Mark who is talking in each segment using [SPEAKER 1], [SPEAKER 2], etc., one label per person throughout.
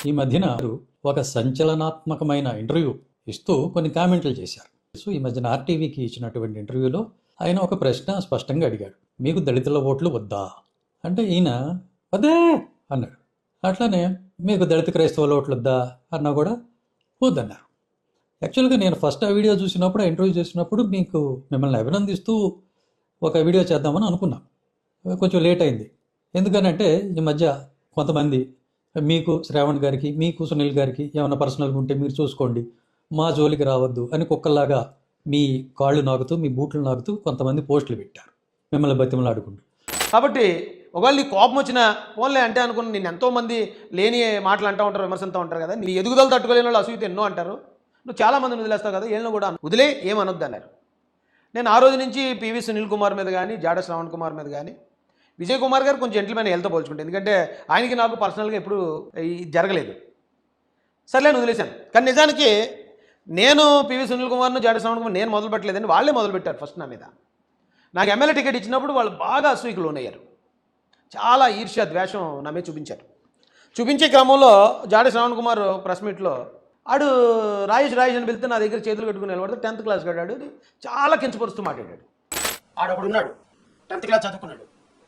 [SPEAKER 1] ఈ మధ్యన ఒక సంచలనాత్మకమైన ఇంటర్వ్యూ ఇస్తూ కొన్ని కామెంట్లు చేశారు. సో ఈ మధ్యన ఆర్టీవీకి ఇచ్చినటువంటి ఇంటర్వ్యూలో ఆయన ఒక ప్రశ్న స్పష్టంగా అడిగాడు, మీకు దళితుల ఓట్లు వద్దా అంటే ఈయన వద్దే అన్నాడు. అట్లానే మీకు దళిత క్రైస్తవుల ఓట్లు వద్దా అన్నా కూడా వద్దన్నారు. యాక్చువల్గా నేను ఫస్ట్ ఆ వీడియో చూసినప్పుడు, ఆ ఇంటర్వ్యూ చేసినప్పుడు మిమ్మల్ని అభినందిస్తూ ఒక వీడియో చేద్దామని అనుకున్నాం. కొంచెం లేట్ అయింది. ఎందుకనంటే ఈ మధ్య కొంతమంది మీకు శ్రావణ్ గారికి, మీకు సునీల్ గారికి ఏమైనా పర్సనల్గా ఉంటే మీరు చూసుకోండి, మా జోలికి రావద్దు అని కుక్కల్లాగా మీ కాళ్ళు నాకుతూ, మీ బూట్లు నాకుతూ కొంతమంది పోస్టులు పెట్టారు మిమ్మల్ని బతిమలాడుకుంటూ.
[SPEAKER 2] కాబట్టి ఒకవేళ నీ కోపం వచ్చిన ఫోన్లే అంటే అనుకుని నేను ఎంతోమంది లేని మాటలు అంటూ ఉంటారు, విమర్శంతో ఉంటారు కదా. నీ ఎదుగుదల తట్టుకోలేని వాళ్ళు అసూయత ఎన్నో అంటారు. నువ్వు చాలామందిని వదిలేస్తావు కదా, ఏళ్ళను కూడా వదిలే ఏమనొద్దు అన్నారు. నేను ఆ రోజు నుంచి పివి సునీల్ కుమార్ మీద కానీ, జాడ శ్రావణ్ కుమార్ మీద కానీ, విజయ్ కుమార్ గారు కొంచెం జెంటిల్మెన్ హెల్త్ పోల్చుకుంటే, ఎందుకంటే ఆయనకి నాకు పర్సనల్గా ఎప్పుడు జరగలేదు. సర్లే నేను వదిలేశాను. కానీ నిజానికి నేను పివి సునీల్ కుమార్ను, జాడ శ్రావణ్ కుమార్ నేను మొదలు పెట్టలేదని వాళ్ళే మొదలుపెట్టారు. ఫస్ట్ నా మీద నాకు ఎమ్మెల్యే టికెట్ ఇచ్చినప్పుడు వాళ్ళు బాగా అసూయకు లోనయ్యారు. చాలా ఈర్ష్య, ద్వేషం నా మీద చూపించారు. చూపించే క్రమంలో జాడ శ్రావణ్ కుమార్ ప్రెస్ మీట్లో ఆడు రాజేష్ అని పిలిస్తే నా దగ్గర చేతులు కట్టుకుని నిలబడితే 10th క్లాస్ గడాడు చాలా కించపరుస్తూ మాట్లాడాడు. ఆడప్పుడు ఉన్నాడు 10th క్లాస్ చదువుకున్నాడు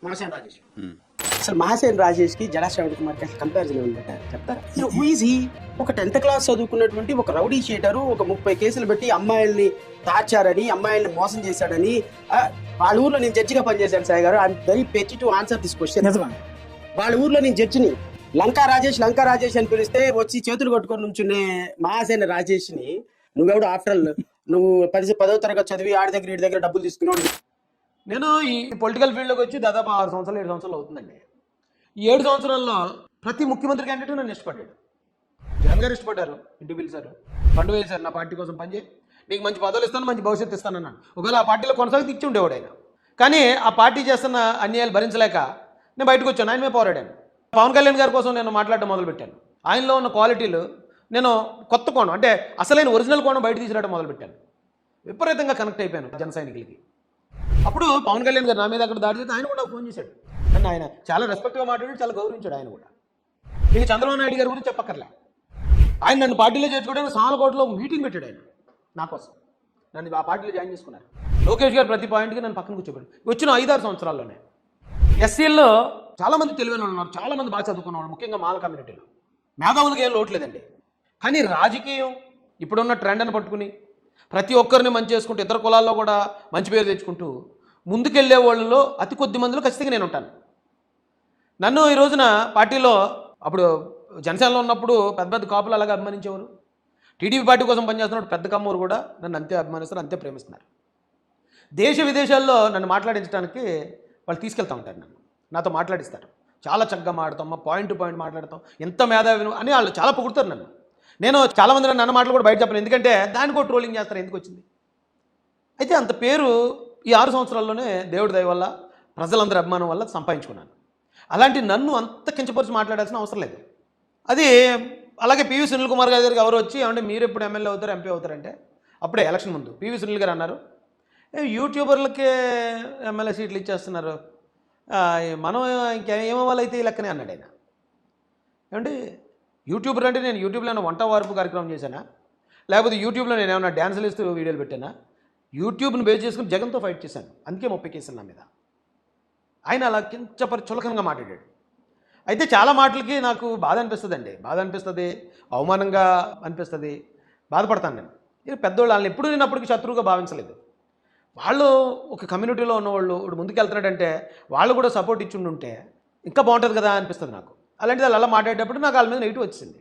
[SPEAKER 2] మహాసేన్ రాజేష్.
[SPEAKER 3] అసలు మహాసేన్ రాజేష్కి జడా శ్రావణ్ కుమార్కి అసలు కంపారిజన్ ఉందట చెప్తారా? Who is he? ఒక 10th క్లాస్ చదువుకున్నటువంటి ఒక రౌడీ షీటరు, ఒక 30 కేసులు పెట్టి అమ్మాయిల్ని తార్చారని, అమ్మాయిల్ని మోసం చేశాడని, వాళ్ళ ఊర్లో నేను జడ్జిగా పనిచేశాను సాయి గారు. ఐఎమ్ వెరీ పెట్టి టు ఆన్సర్ దిస్ క్వశ్చన్. నిజమా? వాళ్ళ ఊర్లో నేను జడ్జిని లంకా రాజేష్ అని పిలిస్తే వచ్చి చేతులు కట్టుకొని నుంచునే మహాసేన రాజేష్ని నువ్వెవడు? ఆఫ్టర్ ఆల్ నువ్వు 10వ తరగతి చదివి ఆడి దగ్గర వీడి దగ్గర డబ్బులు తీసుకున్నాడు.
[SPEAKER 2] నేను ఈ పొలిటికల్ ఫీల్డ్లోకి వచ్చి దాదాపు 6 సంవత్సరాలు 7 సంవత్సరాలు అవుతుందండి. ఈ 7 సంవత్సరాల్లో ప్రతి ముఖ్యమంత్రి క్యాండిడేట్ నన్ను ఇష్టపడ్డాడు. జగన్ గారు ఇష్టపడ్డారు, ఇంటికి పిలిచారు, ఫండ్ వేశారు, నా పార్టీ కోసం పనిచేయి, నీకు మంచి పదవులు ఇస్తాను, మంచి భవిష్యత్తు ఇస్తానన్నాను. ఒకవేళ ఆ పార్టీలో కొనసాగితే ఇచ్చి ఉండేవాడు ఆయన. కానీ ఆ పార్టీ చేస్తున్న అన్యాయాలు భరించలేక నేను బయటకు వచ్చాను, ఆయన మీద పోరాడాను. పవన్ కళ్యాణ్ గారి కోసం నేను మాట్లాడడం మొదలుపెట్టాను. ఆయనలో ఉన్న క్వాలిటీలు నేను కొత్త కోణం, అంటే అసలైన ఒరిజినల్ కోణం బయట తీసుకురావడం మొదలుపెట్టాను. విపరీతంగా కనెక్ట్ అయిపోయాను జన సైనికులకి. అప్పుడు పవన్ కళ్యాణ్ గారు నా మీద అక్కడ దాడి చేస్తే ఆయన కూడా ఫోన్ చేశాడు. కానీ ఆయన చాలా రెస్పెక్ట్గా మాట్లాడాడు, చాలా గౌరవించాడు ఆయన కూడా. ఇక చంద్రబాబు నాయుడు గారి గురించి చెప్పక్కర్లే. ఆయన నన్ను పార్టీలో చేర్చుకోవడానికి సాలకోటలో మీటింగ్ పెట్టాడు ఆయన నా కోసం. నన్ను ఆ పార్టీలో జాయిన్ చేసుకున్నారు. లోకేష్ గారు ప్రతి పాయింట్కి నన్ను పక్కన కూర్చోబెట్టాడు. వచ్చిన 5-6 సంవత్సరాల్లోనే ఎస్సీల్లో చాలామంది తెలివైన వాళ్ళు ఉన్నారు, చాలామంది బాగా చదువుకున్న వాళ్ళు, ముఖ్యంగా మాల కమ్యూనిటీలో. మేధావులకి ఏం లోట్లేదండి. కానీ రాజకీయం ఇప్పుడున్న ట్రెండ్ అని పట్టుకుని ప్రతి ఒక్కరిని మంచి చేసుకుంటూ, ఇతర కులాల్లో కూడా మంచి పేరు తెచ్చుకుంటూ ముందుకెళ్లే వాళ్ళలో అతి కొద్ది మందిలో ఖచ్చితంగా నేను ఉంటాను. నన్ను ఈ రోజున పార్టీలో అప్పుడు జనసేనలో ఉన్నప్పుడు పెద్ద పెద్ద కాపులు అలాగే అభిమానించేవారు. టీడీపీ పార్టీ కోసం పనిచేస్తున్నప్పుడు పెద్ద కమ్మూరు కూడా నన్ను అంతే అభిమానిస్తారు, అంతే ప్రేమిస్తున్నారు. దేశ విదేశాల్లో నన్ను మాట్లాడించడానికి వాళ్ళు తీసుకెళ్తూ ఉంటారు, నాతో మాట్లాడిస్తారు. చాలా చక్కగా మాట్లాడతాం, పాయింట్ టు పాయింట్ మాట్లాడతాం, ఎంత మేధావి అని వాళ్ళు చాలా పొగుడుతారు నన్ను. నేను చాలామంది నన్ను మాటలు కూడా బయట చెప్పను, ఎందుకంటే దానికి కూడా ట్రోలింగ్ చేస్తారు, ఎందుకు వచ్చింది. అయితే అంత పేరు ఈ 6 సంవత్సరాల్లోనే దేవుడి దయ వల్ల, ప్రజలందరి అభిమానం వల్ల సంపాదించుకున్నాను. అలాంటి నన్ను అంత కించపరిచి మాట్లాడాల్సిన అవసరం లేదు. అది అలాగే పివి సునీల్ కుమార్ గారి దగ్గరికి ఎవరు వచ్చి ఏమంటే మీరు ఎప్పుడు ఎమ్మెల్యే అవుతారు, ఎంపీ అవుతారంటే అప్పుడే ఎలక్షన్ ముందు పివి సునీల్ గారు అన్నారు, యూట్యూబర్లకే ఎమ్మెల్యే సీట్లు ఇచ్చేస్తున్నారు, మనం ఇంకేమవ్వాలైతే ఈ లెక్కనే అన్నాడు ఆయన. ఏమంటే యూట్యూబర్ అంటే నేను యూట్యూబ్లో ఏమైనా వంట వార్పు కార్యక్రమం చేశానా, లేకపోతే యూట్యూబ్లో నేను ఏమైనా డ్యాన్సులు ఇస్తూ వీడియోలు పెట్టానా? యూట్యూబ్ని బేస్ చేసుకుని జగన్తో ఫైట్ చేశాను, అందుకే 30 కేసులు నా మీద. ఆయన అలా చులకనగా మాట్లాడాడు. అయితే చాలా మాటలకి నాకు బాధ అనిపిస్తుందండి, బాధ అనిపిస్తుంది, అవమానంగా అనిపిస్తుంది, బాధపడతాను నేను. ఇది పెద్దోళ్ళు, వాళ్ళని ఎప్పుడూ నేను అప్పటికి శత్రువుగా భావించలేదు. వాళ్ళు ఒక కమ్యూనిటీలో ఉన్నవాళ్ళు ఇప్పుడు ముందుకు వెళ్తున్నాడంటే వాళ్ళు కూడా సపోర్ట్ ఇచ్చి ఉంటే ఇంకా బాగుంటుంది కదా అనిపిస్తుంది నాకు. అలాంటిది వాళ్ళు అలా మాట్లాడేటప్పుడు నాకు వాళ్ళ మీద నెగిటివ్ వచ్చింది.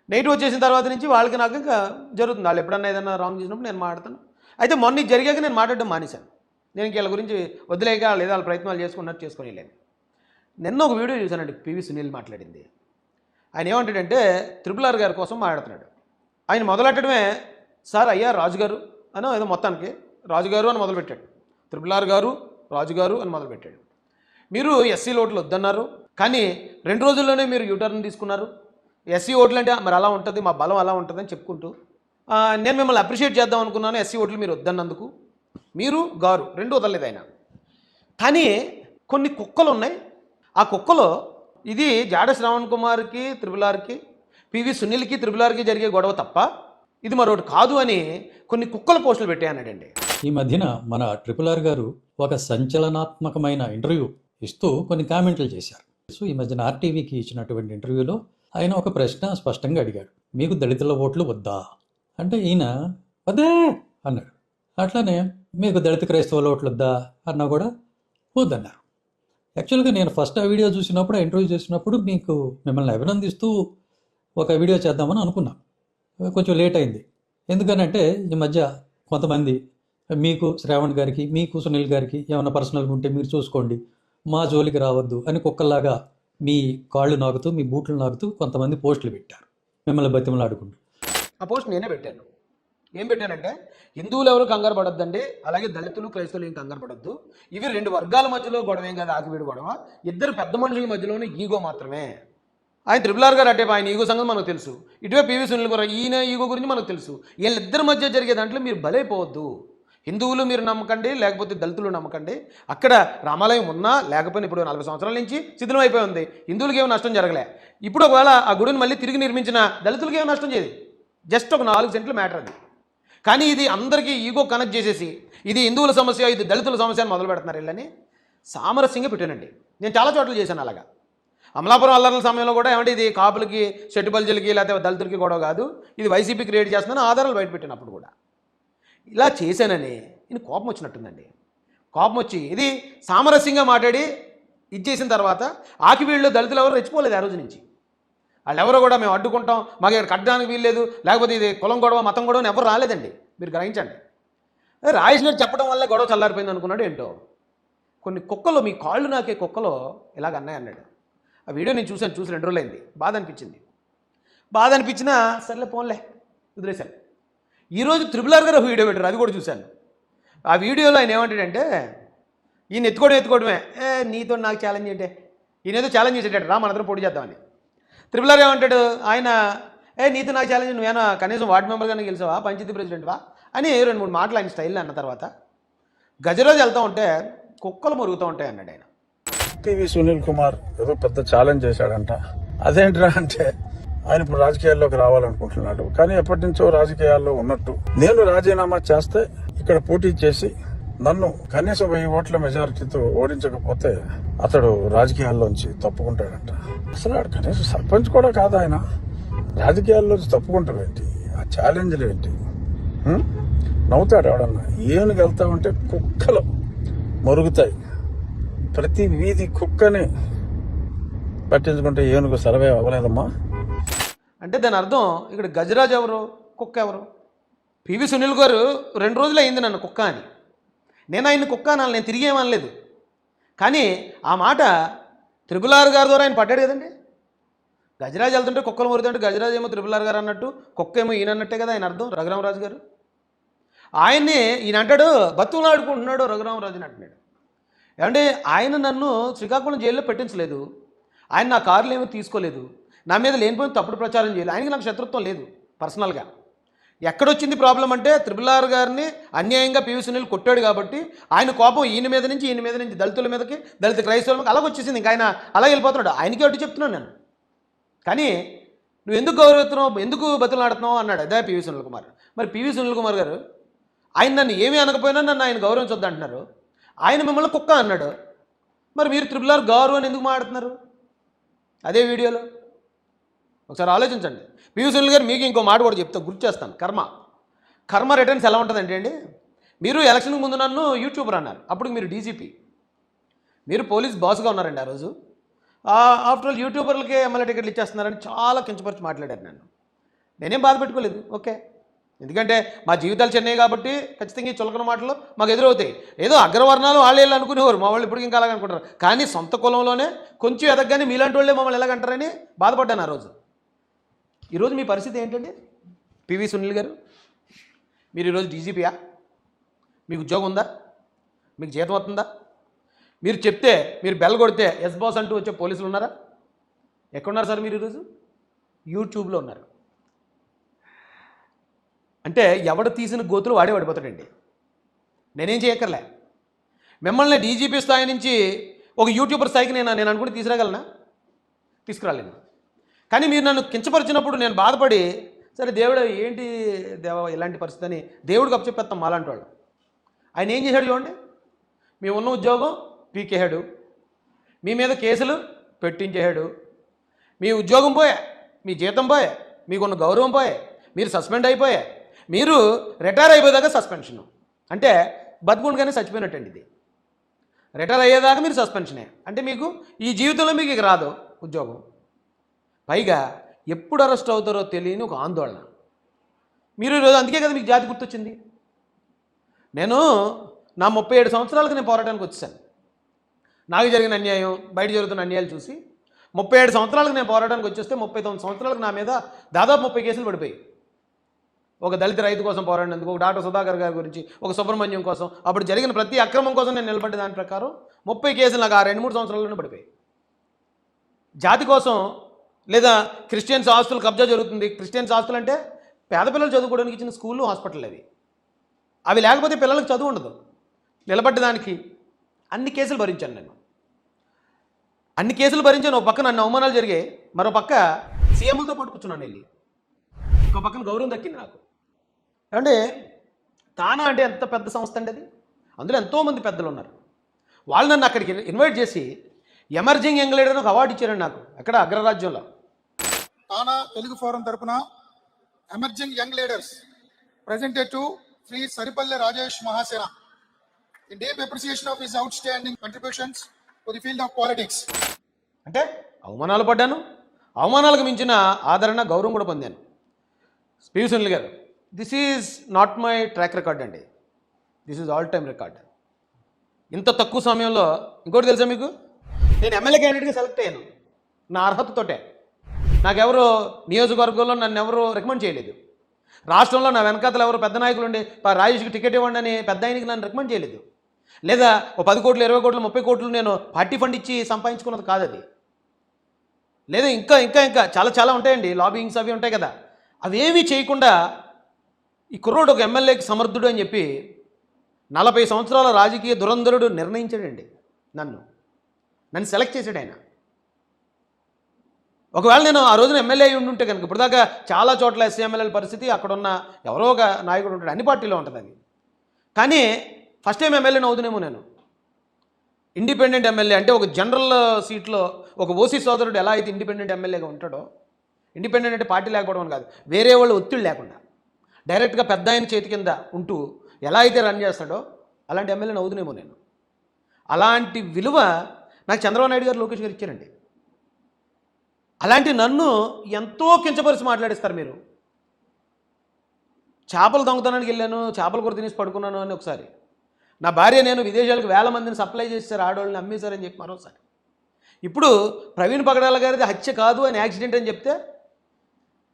[SPEAKER 2] నెగిటివ్ వచ్చేసిన తర్వాత నుంచి వాళ్ళకి నాకు ఇంకా జరుగుతుంది, వాళ్ళు ఎప్పుడన్నా ఏదైనా రాంగ్ చేసినప్పుడు నేను మాట్లాడతాను. అయితే మొన్న జరిగాక నేను మాట్లాడడం మానేశాను. నేను వీళ్ళ గురించి వదిలేక లేదా వాళ్ళ ప్రయత్నాలు చేసుకున్నట్టు చేసుకొని లేదు. నిన్న ఒక వీడియో చూశానండి, పివి సునీల్ మాట్లాడింది. ఆయన ఏమంటాడంటే RRR గారి కోసం మాట్లాడుతున్నాడు. ఆయన మొదలెట్టడమే సార్ అయ్యా రాజుగారు అని ఏదో మొత్తానికి రాజుగారు అని మొదలుపెట్టాడు. RRR గారు రాజుగారు అని మొదలుపెట్టాడు. మీరు ఎస్సీ ఓట్లు వద్దన్నారు, కానీ 2 రోజుల్లోనే మీరు యూటర్న్ తీసుకున్నారు. ఎస్సీ ఓట్లు అంటే మరి అలా ఉంటుంది, మా బలం అలా ఉంటుంది అని చెప్పుకుంటూ నేను మిమ్మల్ని అప్రిషియేట్ చేద్దాం అనుకున్నాను, ఎస్సీ ఓట్లు మీరు వద్దన్నందుకు. మీరు గారు 2 వదలలేదు ఆయన. కానీ కొన్ని కుక్కలు ఉన్నాయి, ఆ కుక్కలో ఇది జాడ శ్రవణ్ కుమార్కి త్రిపులార్కి పివి సునీల్కి త్రిపులార్కి జరిగే గొడవ తప్ప ఇది మరొకటి కాదు అని కొన్ని కుక్కల పోస్టులు పెట్టాయన్నాడండి.
[SPEAKER 1] ఈ మధ్యన మన RRR గారు ఒక సంచలనాత్మకమైన ఇంటర్వ్యూ ఇస్తూ కొన్ని కామెంట్లు చేశారు. సో ఈ మధ్యన ఆర్టీవీకి ఇచ్చినటువంటి ఇంటర్వ్యూలో ఆయన ఒక ప్రశ్న స్పష్టంగా అడిగాడు, మీకు దళితుల ఓట్లు వద్దా అంటే ఈయన వద్దే అన్నాడు. అట్లానే మీకు దళిత క్రైస్తవుల ఓట్లు వద్దా అన్నా కూడా వద్దన్నారు. యాక్చువల్గా నేను ఫస్ట్ ఆ వీడియో చూసినప్పుడు, ఆ ఇంటర్వ్యూ చేసినప్పుడు మిమ్మల్ని అభినందిస్తూ ఒక వీడియో చేద్దామని అనుకున్నాను. కొంచెం లేట్ అయింది. ఎందుకనంటే ఈ మధ్య కొంతమంది మీకు శ్రావణ్ గారికి, మీకు సునీల్ గారికి ఏమైనా పర్సనల్గా ఉంటే మీరు చూసుకోండి, మా జోలికి రావద్దు అని కుక్కల్లాగా మీ కాళ్ళు నాకుతూ, మీ బూట్లు నాకుతూ కొంతమంది పోస్టులు పెట్టారు మిమ్మల్ని బతిమలాడుకుంటూ.
[SPEAKER 2] ఆ పోస్ట్ నేనే పెట్టాను. ఏం పెట్టానంటే, హిందువులు ఎవరు కంగారు పడొద్దండి, అలాగే దళితులు క్రైస్తవులు ఏం కంగారు పడొద్దు, ఇవి రెండు వర్గాల మధ్యలో గొడవ ఏం కాదు, ఆకివీడు గొడవ, ఇద్దరు పెద్ద మనుషుల మధ్యలోనే ఈగో మాత్రమే. ఆయన RRR గారు అంటే ఆయన ఈగో సంగతి మనకు తెలుసు, ఇటువే పివి సునీల్ గారు ఈయన ఈగో గురించి మనకు తెలుసు. వీళ్ళిద్దరి మధ్య జరిగే దాంట్లో మీరు బలైపోవద్దు. హిందువులు మీరు నమ్మకండి, లేకపోతే దళితులు నమ్మకండి. అక్కడ రామాలయం ఉన్నా లేకపోయినా ఇప్పుడు 40 సంవత్సరాల నుంచి శిథిలం అయిపోయి ఉంది. హిందువులకి ఏమో నష్టం జరగలే. ఇప్పుడు ఒకవేళ ఆ గుడిని మళ్ళీ తిరిగి నిర్మించిన దళితులకి ఏమో నష్టం చేయదు. జస్ట్ ఒక 4 సెంట్ల మ్యాటర్ అది. కానీ ఇది అందరికీ ఈగో కనెక్ట్ చేసేసి ఇది హిందువుల సమస్య, ఇది దళితుల సమస్య అని మొదలు పెడుతున్నారు వీళ్ళని. సామరస్యంగా పెట్టానండి. నేను చాలా చోట్ల చేశాను అలాగా. అమలాపురం అల్లర్ల సమయంలో కూడా ఏమంటే ఇది కాపులకి, చెట్టుబల్జలకి, లేకపోతే దళితులకి గొడవ కాదు, ఇది వైసీపీ క్రియేట్ చేస్తుందని ఆధారాలు బయట పెట్టినప్పుడు కూడా ఇలా చేశానని ఈయన కోపం వచ్చినట్టుందండి. కోపం వచ్చి ఇది సామరస్యంగా మాట్లాడి ఇది చేసిన తర్వాత ఆకివీళ్ళు దళితులు ఎవరు రెచ్చిపోలేదు ఆ రోజు నుంచి. వాళ్ళు ఎవరో కూడా మేము అడ్డుకుంటాం, మాకు ఇక్కడ కట్టడానికి వీల్లేదు, లేకపోతే ఇది కులం గొడవ, మతం గొడవ ఎవరు రాలేదండి. మీరు గ్రహించండి. రాయేసినట్టు చెప్పడం వల్ల గొడవ చల్లారిపోయింది అనుకున్నాడు ఏంటో. కొన్ని కుక్కలు, మీ కాళ్ళు నాకే కుక్కలో ఇలాగ అన్నాయి అన్నాడు. ఆ వీడియో నేను చూసి 2 రోజులైంది. బాధ అనిపించినా సర్లే పోన్లే వదిలేశాను. ఈరోజు RRR గారు వీడియో పెట్టారు, అది కూడా చూశాను. ఆ వీడియోలో ఆయన ఏమంటాడంటే, ఈయన ఎత్తుకోవడమే, నీతో నాకు ఛాలెంజ్ అంటే, ఈయన ఏదో ఛాలెంజ్ చేసేటాడు, రా మనందరం పోటీ చేద్దామని. RRR ఏమంటాడు, ఆయన నీతో నాకు ఛాలెంజ్, నువ్వేనా కనీసం వార్డు మెంబర్గానే గెలిచావా, పంచాయతీ ప్రెసిడెంట్వా అని 2-3 మాటలు ఆయన స్టైల్లో అన్న తర్వాత గజరాజు వెళ్తూ ఉంటే కుక్కలు మురుగుతూ ఉంటాయి అన్నాడు ఆయన.
[SPEAKER 4] పివి సునీల్ కుమార్ ఏదో పెద్ద ఛాలెంజ్ చేశాడంట. అదేంట్రా అంటే, ఆయన ఇప్పుడు రాజకీయాల్లోకి రావాలనుకుంటున్నాడు, కానీ ఎప్పటి నుంచో రాజకీయాల్లో ఉన్నట్టు. నేను రాజీనామా చేస్తే ఇక్కడ పోటీ చేసి నన్ను కనీసం 1000 ఓట్ల మెజారిటీతో ఓడించకపోతే అతడు రాజకీయాల్లోంచి తప్పుకుంటాడంట. అసలు ఆడు కనీసం సర్పంచ్ కూడా కాదు, ఆయన రాజకీయాల్లోంచి తప్పుకుంటాడు ఏంటి? ఆ ఛాలెంజ్లు ఏంటి? నవ్వుతాడు ఎవడన్నా. ఏనుగు వెళ్తామంటే కుక్కలు మరుగుతాయి. ప్రతి వీధి కుక్కని పట్టించుకుంటే ఏనుగు సర్వే అవ్వలేదమ్మా.
[SPEAKER 2] అంటే దాని అర్థం ఇక్కడ గజరాజు ఎవరు, కుక్క ఎవరు? పివి సునీల్ గారు 2 రోజులు అయింది నన్ను కుక్క అని. నేను ఆయన కుక్క అనాలి, నేను తిరిగి ఏమనలేదు. కానీ ఆ మాట RRR గారి ద్వారా ఆయన పడ్డాడు కదండి. గజరాజు వెళ్తుంటే కుక్కలు మురుగుతుంటే గజరాజు ఏమో RRR గారు అన్నట్టు, కుక్క ఏమో ఈయన అన్నట్టే కదా ఆయన అర్థం. రఘురామరాజు గారు ఆయన్ని ఈయన అంటాడు, బతుకులాడుకుంటున్నాడు రఘురామరాజుని అంటున్నాడు. ఏమంటే ఆయన నన్ను శ్రీకాకుళం జైల్లో పెట్టించలేదు, ఆయన నా కార్లు ఏమీ తీసుకోలేదు, నా మీద లేనిపోయిన తప్పుడు ప్రచారం చేయలేదు, ఆయనకి నాకు శత్రుత్వం లేదు పర్సనల్గా. ఎక్కడొచ్చింది ప్రాబ్లం అంటే RRR గారిని అన్యాయంగా పివి సునీల్ కొట్టాడు కాబట్టి ఆయన కోపం ఈయన మీద నుంచి దళితుల మీదకి, దళిత క్రైస్తవుల మీదకి అలాగ వచ్చేసింది. ఇంకా ఆయన అలా వెళ్ళిపోతున్నాడు. ఆయనకి అటు చెప్తున్నాను నేను. కానీ నువ్వు ఎందుకు గౌరవిస్తున్నావు, ఎందుకు బతులాడుతున్నావు అన్నాడు అదే పివి సునీల్ కుమార్. మరి పివి సునీల్ కుమార్ గారు ఆయన నన్ను ఏమీ అనకపోయినా నన్ను ఆయన గౌరవించొద్దు అంటున్నారు. ఆయన మిమ్మల్ని కుక్క అన్నాడు. మరి మీరు RRR గారు అని ఎందుకు మాట్లాడుతున్నారు అదే వీడియోలో? ఒకసారి ఆలోచించండి. పివి సునీల్ గారు మీకు ఇంకో మాట కూడా గుర్తు చేస్తాను. కర్మ రిటర్న్స్ ఎలా ఉంటుందంటే అండి, మీరు ఎలక్షన్కి ముందు నన్ను యూట్యూబర్ అన్నారు, అప్పుడు మీరు డీజీపీ, మీరు పోలీస్ బాస్గా ఉన్నారండి ఆ రోజు. ఆఫ్టర్ ఆల్ యూట్యూబర్లకే ఎమ్మెల్యే టికెట్లు ఇచ్చేస్తున్నారని చాలా కించపరిచి మాట్లాడారు. నేనేం బాధ పెట్టుకోలేదు. ఓకే, ఎందుకంటే మా జీవితాలు చిన్నవి కాబట్టి ఖచ్చితంగా ఈ చులకన మాటలు మాకు ఎదురవుతాయి. ఏదో అగ్రవర్ణాలు వాళ్ళు అనుకునేవారు, మా వాళ్ళు ఇప్పుడు ఇంకా అలాగనుకుంటారు. కానీ సొంత కులంలోనే కొంచెం ఎదగగానే మీలాంటి వాళ్ళే మమ్మల్ని ఎలాగంటారని బాధపడ్డాను ఆ రోజు. ఈరోజు మీ పరిస్థితి ఏంటండి? పివి సునీల్ గారు, మీరు ఈరోజు డీజీపీయా? మీకు ఉద్యోగం ఉందా? మీకు జీతం వస్తుందా? మీరు చెప్తే, మీరు బెల్ కొడితే ఎస్ బాస్ అంటూ వచ్చే పోలీసులు ఉన్నారా? ఎక్కడున్నారు సార్ మీరు ఈరోజు? యూట్యూబ్లో ఉన్నారు. అంటే ఎవడు తీసిన గోతులు వాడే పడిపోతాడండి. నేనేం చేయక్కర్లే. మిమ్మల్ని డీజీపీ స్థాయి నుంచి ఒక యూట్యూబర్ స్థాయికి నేను అనుకుంటే తీసుకురాగలనా? తీసుకురాలేను. కానీ మీరు నన్ను కించపరిచినప్పుడు నేను బాధపడి, సరే దేవుడు ఏంటి దేవ ఇలాంటి పరిస్థితి అని దేవుడికి అప్పచెప్పేస్తాం మాలాంటి వాళ్ళు. ఆయన ఏం చేశాడు చూడండి, మీ ఉన్న ఉద్యోగం పీకేశాడు, మీ మీద కేసులు పెట్టించేశాడు, మీ ఉద్యోగం పోయా, మీ జీతం పోయా, మీకున్న గౌరవం పోయా, మీరు సస్పెండ్ అయిపోయా, మీరు రిటైర్ అయిపోయేదాకా సస్పెన్షన్. అంటే బతుకుండగానే చచ్చిపోయినట్టండి ఇది. రిటైర్ అయ్యేదాకా మీరు సస్పెన్షనే, అంటే మీకు ఈ జీవితంలో మీకు ఇక రాదు ఉద్యోగం. పైగా ఎప్పుడు అరెస్ట్ అవుతారో తెలియని ఒక ఆందోళన. మీరు ఈరోజు అందుకే కదా మీకు జాతి గుర్తొచ్చింది. నేను నా 37 సంవత్సరాలకు నేను పోరాటానికి వచ్చేసాను. నాకు జరిగిన అన్యాయం, బయట జరుగుతున్న అన్యాయాలు చూసి 37 సంవత్సరాలకు నేను పోరాటానికి వచ్చేస్తే 39 సంవత్సరాలకు నా మీద దాదాపు 30 కేసులు పడిపోయి. ఒక దళిత రైతు కోసం పోరాడినందుకు, ఒక డాక్టర్ సుధాకర్ గారి గురించి, ఒక సుబ్రహ్మణ్యం కోసం, అప్పుడు జరిగిన ప్రతి అక్రమం కోసం నేను నిలబడ్డ దాని ప్రకారం 30 కేసులు నాకు ఆ 2-3 సంవత్సరాల్లోనే పడిపోయి. జాతి కోసం, లేదా క్రిస్టియన్స్ ఆస్తులు కబ్జా జరుగుతుంది. క్రిస్టియన్స్ ఆస్తులు అంటే పేద పిల్లలు చదువుకోవడానికి ఇచ్చిన స్కూళ్ళు, హాస్పిటల్ అవి లేకపోతే పిల్లలకు చదువు ఉండదు. నిలబడ్డదానికి అన్ని కేసులు భరించాను నేను. అన్ని కేసులు భరించాను. ఒక పక్క నన్ను అవమానాలు జరిగాయి, మరో పక్క సీఎంలతో పాటు కూర్చున్నాను వెళ్ళి. ఇంకో పక్కన గౌరవం దక్కింది నాకు. అంటే తానా అంటే ఎంత పెద్ద సంస్థ అండి అది. అందులో ఎంతోమంది పెద్దలు ఉన్నారు. వాళ్ళు నన్ను అక్కడికి ఇన్వైట్ చేసి ఎమర్జింగ్ యంగ్ లీడర్ ఒక అవార్డు ఇచ్చారండి నాకు, అక్కడ అగ్రరాజ్యంలో.
[SPEAKER 5] తానా తెలుగు ఫోరం తరపున emerging young leaders presented to Sri Saripalli Rajesh Mahasena in deep appreciation of his outstanding contributions to the field of politics.
[SPEAKER 2] అంటే అవమానాలు పడ్డాను, అవమానాలకు మించిన ఆదరణ, గౌరవం కూడా పొందాను. PV Sunil garu, this is not my track record అండి, this is all time record. ఇంత తక్కువ సమయంలో ఇంకోటి తెలుసా మీకు, నేను ఎమ్మెల్యే క్యాండిడేట్గా సెలెక్ట్ అయ్యాను నా అర్హతతోటే. నాకెవరు నియోజకవర్గంలో నన్ను ఎవరు రికమెండ్ చేయలేదు. రాష్ట్రంలో నా వెనకాతలు ఎవరు పెద్ద నాయకులు ఉండి రాజేష్కి టికెట్ ఇవ్వండి అని పెద్ద ఆయనకి నన్ను రికమెండ్ చేయలేదు. లేదా ఓ 10 కోట్లు, 20 కోట్లు, 30 కోట్లు నేను పార్టీ ఫండ్ ఇచ్చి సంపాదించుకున్నది కాదు అది. లేదా ఇంకా ఇంకా ఇంకా చాలా చాలా ఉంటాయండి, లాబింగ్స్ అవి ఉంటాయి కదా. అవేమీ చేయకుండా ఈ కుర్రోడు ఒక ఎమ్మెల్యేకి సమర్థుడు అని చెప్పి 40 సంవత్సరాల రాజకీయ దురంధరుడు నిర్ణయించాడండి. నన్ను సెలెక్ట్ చేశాడు ఆయన. ఒకవేళ నేను ఆ రోజున ఎమ్మెల్యే అయి ఉంటుంటే కనుక, ఇప్పుడు దాకా చాలా చోట్ల ఎస్సీ ఎమ్మెల్యేల పరిస్థితి, అక్కడ ఉన్న ఎవరో ఒక నాయకుడు ఉంటాడు, అన్ని పార్టీలో ఉంటుంది అది. కానీ ఫస్ట్ టైం ఎమ్మెల్యేని అవుతునేమో నేను. ఇండిపెండెంట్ ఎమ్మెల్యే అంటే ఒక జనరల్ సీట్లో ఒక ఓసీ సోదరుడు ఎలా అయితే ఇండిపెండెంట్ ఎమ్మెల్యేగా ఉంటాడో, ఇండిపెండెంట్ అంటే పార్టీ లేకపోవడం అని కాదు, వేరే వాళ్ళు ఒత్తిడి లేకుండా డైరెక్ట్గా పెద్ద ఆయన చేతి కింద ఉంటూ ఎలా అయితే రన్ చేస్తాడో అలాంటి ఎమ్మెల్యేని అవుతునేమో నేను. అలాంటి విలువ నాకు చంద్రబాబు నాయుడు గారు, లోకేష్ గారు ఇచ్చారండి. అలాంటి నన్ను ఎంతో కించపరిచి మాట్లాడిస్తారు మీరు. చేపలు దొంగతనానికి వెళ్ళాను, చేపల కూర తినేసి పడుకున్నాను అని ఒకసారి. నా భార్య నేను విదేశాలకు 1000 మందిని సప్లై చేశారు, ఆడవాళ్ళని అమ్మేశారని చెప్పి మరోసారి. ఇప్పుడు ప్రవీణ్ పగడాల గారిది హత్య కాదు అని యాక్సిడెంట్ అని చెప్తే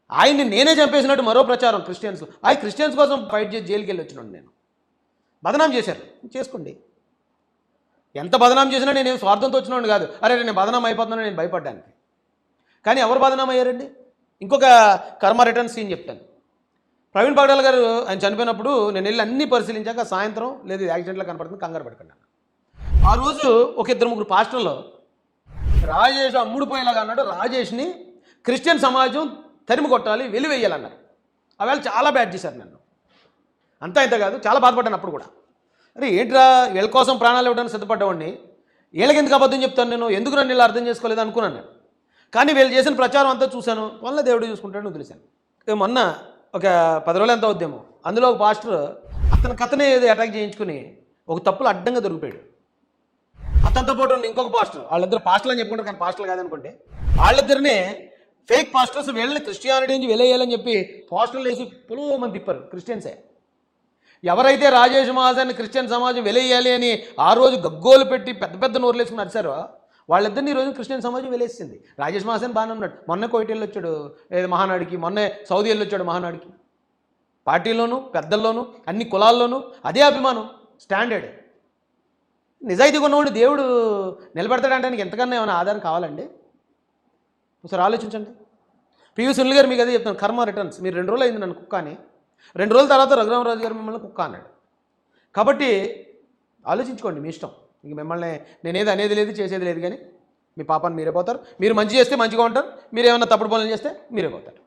[SPEAKER 2] ఆయన్ని నేనే చంపేసినట్టు మరో ప్రచారం క్రిస్టియన్స్ కోసం ఫైట్ చేసి జైలుకి వెళ్ళి వచ్చినాడు. నేను బదనాం చేశారు, చేసుకోండి. ఎంత బదనాం చేసినా నేనేం స్వార్థంతో వచ్చినాడు కాదు. అరే నేను బదనాం అయిపోతున్నాను నేను భయపడ్డానికి. కానీ ఎవరు బదనాం అయ్యారండి? ఇంకొక కర్మ రిటర్న్ సీన్ చెప్తాను. ప్రవీణ్ పగడాల గారు ఆయన చనిపోయినప్పుడు నేను వెళ్ళి అన్నీ పరిశీలించాక సాయంత్రం లేదు యాక్సిడెంట్లో కనపడుతుంది, కంగారు పడకండి. ఆ రోజు ఒక 2-3 పాస్టర్లు రాజేష్ అమ్ముడుపోయేలాగా అన్నాడు. రాజేష్ని క్రిస్టియన్ సమాజం తరిమి కొట్టాలి, వెలివేయాలన్నారు. ఆవేళ చాలా బ్యాడ్ చేశారు నన్ను. అంతా ఇంత కాదు, చాలా బాధపడ్డాను అప్పుడు కూడా. అరే ఏంట్రా వీళ్ళ కోసం ప్రాణాలు ఇవ్వడానికి సిద్ధపడ్డవాడిని, వీళ్ళకి ఎందుకు అబద్ధం చెప్తాను నేను, ఎందుకు నన్ను ఇలా అర్థం చేసుకోలేదు అనుకున్నాను నేను. కానీ వీళ్ళు చేసిన ప్రచారం అంతా చూశాను, వల్ల దేవుడు చూసుకుంటాడు వదిలేశాను. మొన్న ఒక 10 రోజులు ఎంత అవుద్దేమో, అందులో ఒక పాస్టర్ అతనే ఏదో అటాక్ చేయించుకుని ఒక తప్పులు అడ్డంగా దొరికిపోయాడు. అతనితో పాటు ఇంకొక పాస్టర్, వాళ్ళిద్దరు పాస్టర్లు అని చెప్పుకుంటారు కానీ పాస్టర్లు కాదనుకుంటే, వాళ్ళిద్దరినే ఫేక్ పాస్టర్స్ వీళ్ళని క్రిస్టియానిటీ నుంచి వెలేయాలని చెప్పి పోస్టర్లు వేసి పులువమని తిప్పారు క్రిస్టియన్సే. ఎవరైతే రాజేష్ మహాజన్ క్రిస్టియన్ సమాజం వెలేయాలి అని ఆ రోజు గగ్గోలు పెట్టి పెద్ద పెద్ద నోర్లు వేసుకుని అరిచారో వాళ్ళిద్దరిని ఈ రోజు క్రిస్టియన్ సమాజం వెలేసింది. రాజేష్ మహాజన్ బాగానే ఉన్నాడు, మొన్న కోయిట్ వెళ్ళి వచ్చాడు మహానాడికి, మొన్నే సౌదీ వెళ్ళి వచ్చాడు మహానాడికి. పార్టీలోనూ పెద్దల్లోనూ అన్ని కులాల్లోనూ అదే అభిమానం, స్టాండర్డ్. నిజాయితీ ఉన్నవాడు దేవుడు నిలబెడతాడంటానికి ఎంతకన్నా ఏమైనా ఆధారం కావాలండి? ఒకసారి ఆలోచించండి. పివి సునీల్ గారు మీకు అదే చెప్తాను, కర్మ రిటర్న్స్. మీరు 2 రోజులు అయింది నన్ను కుక్క అని, 2 రోజుల తర్వాత రఘురామరాజు గారు మిమ్మల్ని కుక్క అన్నాడు. కాబట్టి ఆలోచించుకోండి, మీ ఇష్టం. ఇంక మిమ్మల్ని నేనేది అనేది లేదు చేసేది లేదు. కానీ మీ పాపాన్ని మీరే పోతారు. మీరు మంచి చేస్తే మంచిగా ఉంటారు, మీరు ఏమైనా తప్పుడు పనులు చేస్తే మీరే పోతారు.